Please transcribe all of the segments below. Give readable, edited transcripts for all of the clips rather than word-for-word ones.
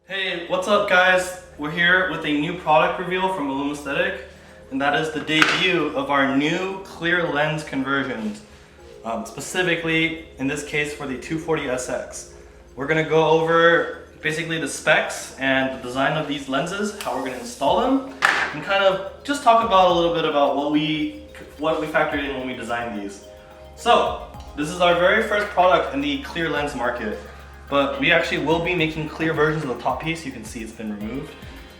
Hey, what's up guys? We're here with a new product reveal from Illumaesthetic, and that is the debut of our new clear lens conversions. Specifically, in this case for the 240SX. We're gonna go over basically the specs and the design of these lenses, how we're gonna install them, and kind of just talk about a little bit about what we factored in when we designed these. So, this is our very first product in the clear lens market. But we actually will be making clear versions of the top piece. You can see it's been removed,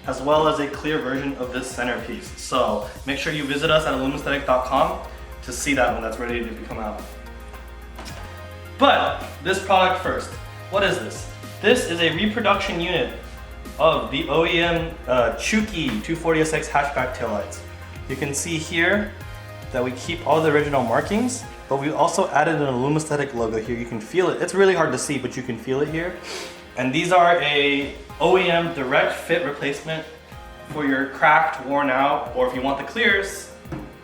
as well as a clear version of this centerpiece. So make sure you visit us at illumaesthetic.com to see that when that's ready to come out. But this product first. What is this? This is a reproduction unit of the OEM Chuki 240SX hatchback taillights. You can see here that we keep all the original markings, but we also added an Illumaesthetic logo here. You can feel it. It's really hard to see, but you can feel it here. And these are a OEM direct fit replacement for your cracked, worn out, or if you want the clears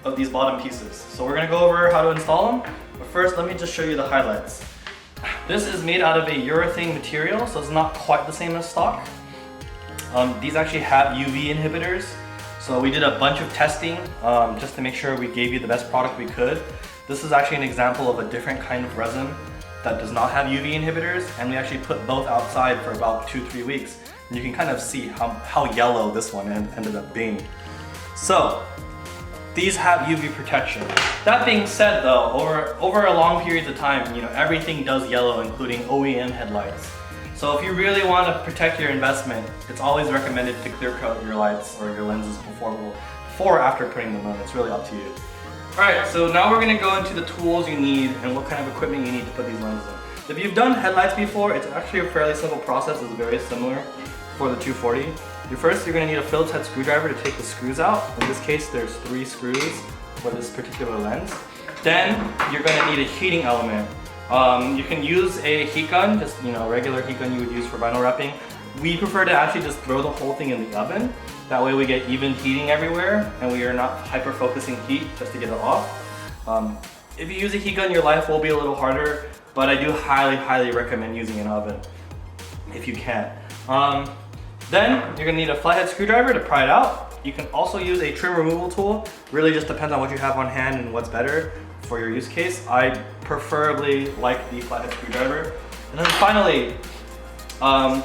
of these bottom pieces. So we're gonna go over how to install them. But first, let me just show you the highlights. This is made out of a urethane material, so it's not quite the same as stock. These actually have UV inhibitors. So we did a bunch of testing just to make sure we gave you the best product we could. This is actually an example of a different kind of resin that does not have UV inhibitors, and we actually put both outside for about 2-3 weeks. And you can kind of see how yellow this one ended up being. So these have UV protection. That being said though, over a long period of time, everything does yellow, including OEM headlights. So if you really want to protect your investment, it's always recommended to clear coat your lights or your lenses before or after putting them on. It's really up to you. Alright, so now we're going to go into the tools you need and what kind of equipment you need to put these lenses in. If you've done headlights before, it's actually a fairly simple process. It's very similar for the 240. First, you're going to need a Phillips head screwdriver to take the screws out. In this case, there's 3 screws for this particular lens. Then, you're going to need a heating element. You can use a heat gun, just regular heat gun you would use for vinyl wrapping. We prefer to actually just throw the whole thing in the oven. That way we get even heating everywhere and we are not hyper-focusing heat just to get it off. If you use a heat gun, your life will be a little harder, but I do highly recommend using an oven if you can. Then you're gonna need a flathead screwdriver to pry it out. You can also use a trim removal tool. Really just depends on what you have on hand and what's better for your use case. I preferably like the flathead screwdriver. And then finally,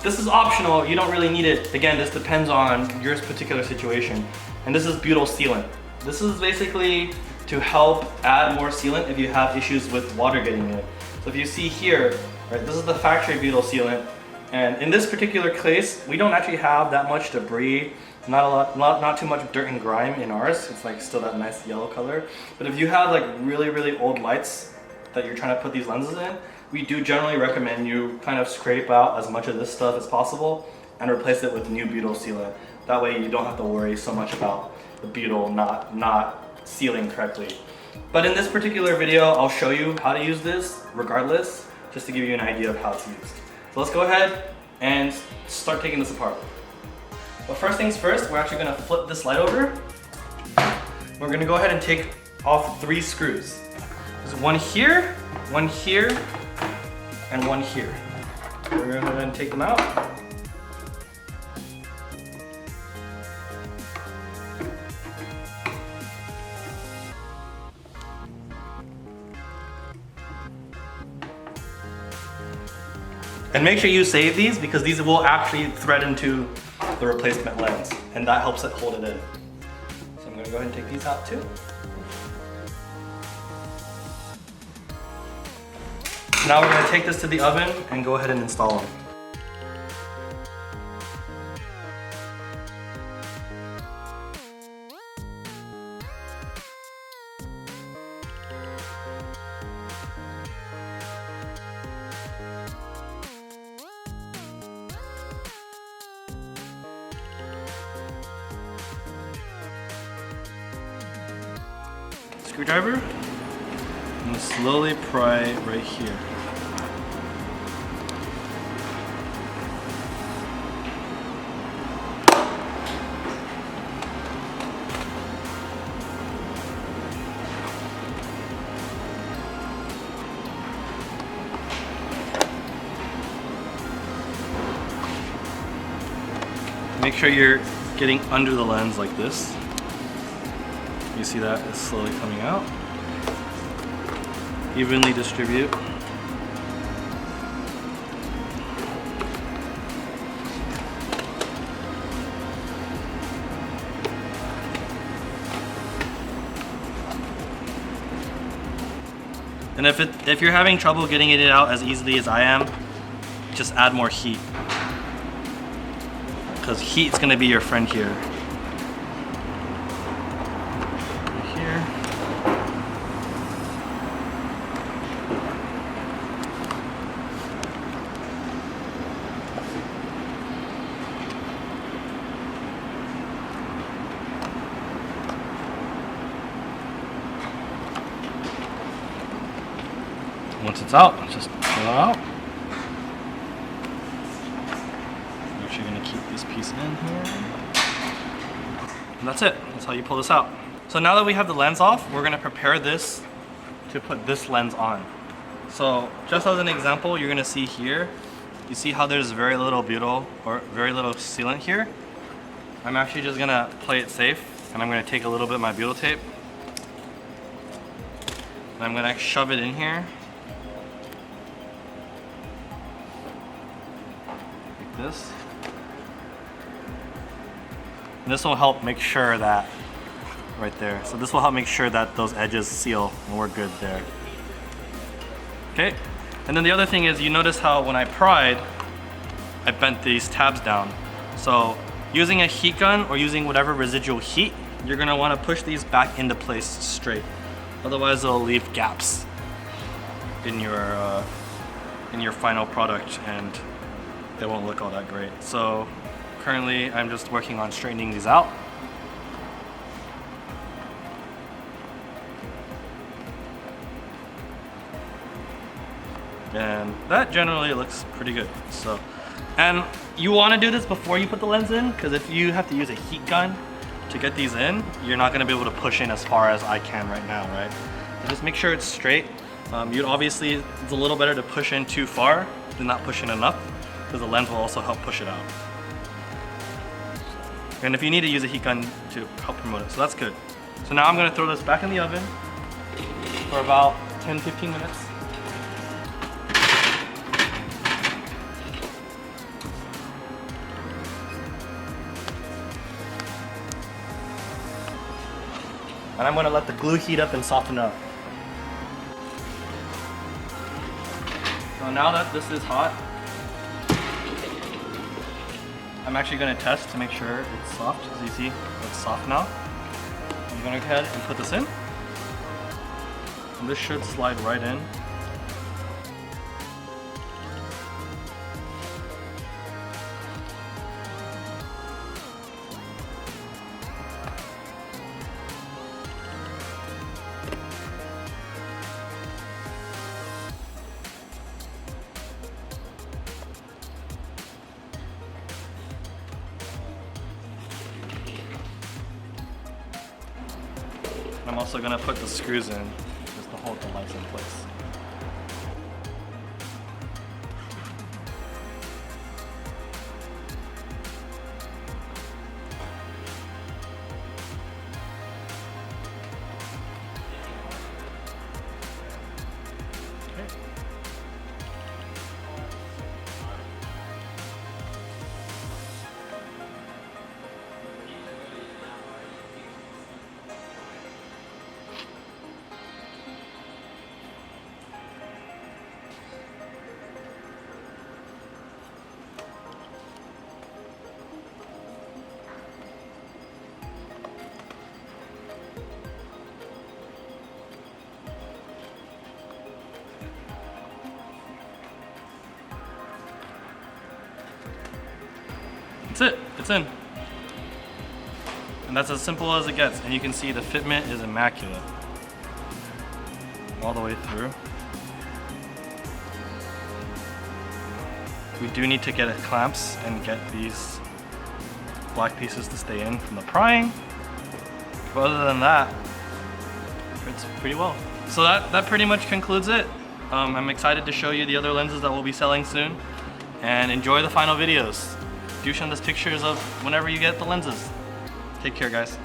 this is optional, you don't really need it. Again, this depends on your particular situation. And this is butyl sealant. This is basically to help add more sealant if you have issues with water getting in. So if you see here, right, this is the factory butyl sealant. And in this particular case, we don't actually have that much debris, not too much dirt and grime in ours. It's like still that nice yellow color. But if you have like really old lights that you're trying to put these lenses in, we do generally recommend you kind of scrape out as much of this stuff as possible and replace it with new butyl sealant. That way you don't have to worry so much about the butyl not sealing correctly. But in this particular video, I'll show you how to use this regardless, just to give you an idea of how it's used. So let's go ahead and start taking this apart. But first things first, we're actually gonna flip this light over. We're gonna go ahead and take off 3 screws. There's one here, and one here. We're gonna go ahead and take them out. And make sure you save these because these will actually thread into the replacement lens and that helps it hold it in. So I'm gonna go ahead and take these out too. Now we're going to take this to the oven and go ahead and install them. Screwdriver, I'm going to slowly pry right here. make sure you're getting under the lens like this. You see that it's slowly coming out. Evenly distribute. And if you're having trouble getting it out as easily as I am, just add more heat. Because heat's gonna be your friend here. Here. Once it's out, just pull it out. Make sure you're gonna keep this piece in here. And that's it. That's how you pull this out. So now that we have the lens off, we're gonna prepare this to put this lens on. So just as an example, you're gonna see here, you see how there's very little butyl or very little sealant here? I'm actually just gonna play it safe, and I'm gonna take a little bit of my butyl tape, and I'm gonna shove it in here. This. And this will help make sure that right there. So this will help make sure that those edges seal and we're good there. Okay. And then the other thing is, you notice how when I pried, I bent these tabs down. So using a heat gun or using whatever residual heat, you're gonna want to push these back into place straight. Otherwise, they'll leave gaps in your final product, and they won't look all that great. So currently I'm just working on straightening these out. And that generally looks pretty good. So, and you want to do this before you put the lens in, because if you have to use a heat gun to get these in, you're not going to be able to push in as far as I can right now, right? So just make sure it's straight. You'd obviously, it's a little better to push in too far than not push in enough, because the lens will also help push it out. And if you need to use a heat gun to help promote it, so that's good. So now I'm gonna throw this back in the oven for about 10-15 minutes. And I'm gonna let the glue heat up and soften up. So now that this is hot, I'm actually going to test to make sure it's soft. As you see, it's soft now. I'm going to go ahead and put this in. And this should slide right in. I'm also going to put the screws in just to hold the lens in place. That's it, it's in. And that's as simple as it gets. And you can see the fitment is immaculate. All the way through. We do need to get clamps and get these black pieces to stay in from the prying. But other than that, it's pretty well. So that pretty much concludes it. I'm excited to show you the other lenses that we'll be selling soon. And enjoy the final videos. do send us pictures of whenever you get the lenses. Take care, guys.